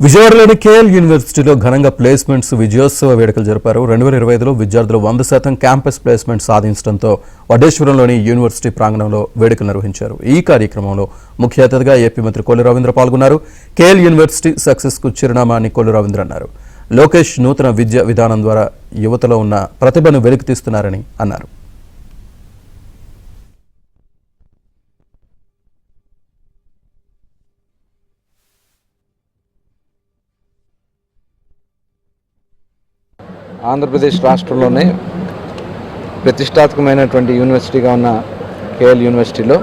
విజయవాడలోని కేఎల్ యూనివర్సిటీలో ఘనంగా ప్లేస్మెంట్స్ విజయోత్సవ వేడుకలు జరిపారు. 2025లో విద్యార్థులు 100% క్యాంపస్ ప్లేస్మెంట్ సాధించడంతో వడ్డేశ్వరంలోని యూనివర్సిటీ ప్రాంగణంలో వేడుకలు నిర్వహించారు. ఈ కార్యక్రమంలో ముఖ్య అతిథిగా ఏపీ మంత్రి కొల్లు రవీంద్ర పాల్గొన్నారు. కేఎల్ యూనివర్సిటీ సక్సెస్ కు చిరునామా అని కొల్లు రవీంద్ర అన్నారు. లోకేష్ నూతన విద్యా విధానం ద్వారా యువతలో ఉన్న ప్రతిభను వెలికితీస్తున్నారని అన్నారు. ఆంధ్రప్రదేశ్ రాష్ట్రంలోనే ప్రతిష్టాత్మకమైనటువంటి యూనివర్సిటీగా ఉన్న కేఎల్ యూనివర్సిటీలో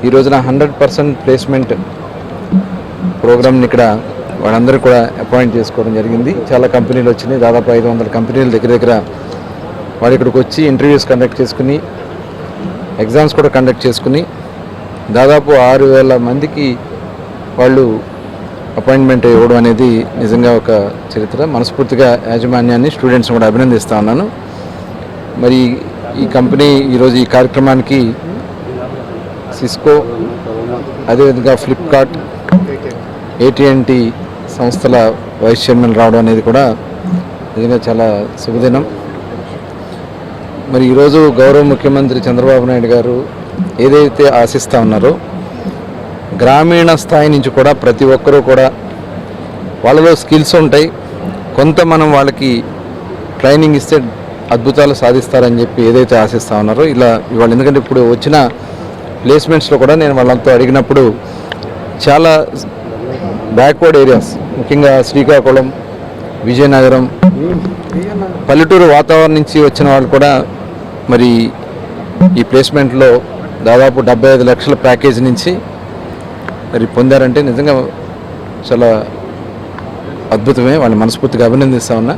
ఈ రోజున 100% ప్లేస్మెంట్ ప్రోగ్రామ్ని ఇక్కడ వాళ్ళందరూ కూడా అపాయింట్ చేసుకోవడం జరిగింది. చాలా కంపెనీలు వచ్చినాయి. దాదాపు 500 కంపెనీలు దగ్గర వాళ్ళు ఇక్కడికి వచ్చి ఇంటర్వ్యూస్ కండక్ట్ చేసుకుని ఎగ్జామ్స్ కూడా కండక్ట్ చేసుకుని దాదాపు 6,000 మందికి వాళ్ళు అపాయింట్మెంట్ ఇవ్వడం అనేది నిజంగా ఒక చరిత్ర. మనస్ఫూర్తిగా యాజమాన్యాన్ని స్టూడెంట్స్ని కూడా అభినందిస్తూ ఉన్నాను. మరి ఈ కంపెనీ ఈరోజు ఈ కార్యక్రమానికి సిస్కో, అదేవిధంగా ఫ్లిప్కార్ట్, AT&T సంస్థల వైస్ చైర్మన్ రావడం అనేది కూడా నిజంగా చాలా శుభదినం. మరి ఈరోజు గౌరవ ముఖ్యమంత్రి చంద్రబాబు నాయుడు గారు ఏదైతే ఆశిస్తూ ఉన్నారో గ్రామీణ స్థాయి నుంచి కూడా ప్రతి ఒక్కరూ కూడా వాళ్ళలో స్కిల్స్ ఉంటాయి, కొంత మనం వాళ్ళకి ట్రైనింగ్ ఇస్తే అద్భుతాలు సాధిస్తారని చెప్పి ఏదైతే ఆశిస్తూ ఉన్నారో ఇవాళ ఎందుకంటే ఇప్పుడు వచ్చిన ప్లేస్మెంట్స్లో కూడా నేను వాళ్ళంతా అడిగినప్పుడు చాలా బ్యాక్వర్డ్ ఏరియాస్, ముఖ్యంగా శ్రీకాకుళం, విజయనగరం, పల్లెటూరు వాతావరణం నుంచి వచ్చిన వాళ్ళు కూడా మరి ఈ ప్లేస్మెంట్లో దాదాపు 75 లక్షల ప్యాకేజ్ నుంచి మరి పొందారంటే నిజంగా చాలా అద్భుతమే. వాళ్ళని మనస్ఫూర్తిగా అభినందిస్తూ ఉన్నా.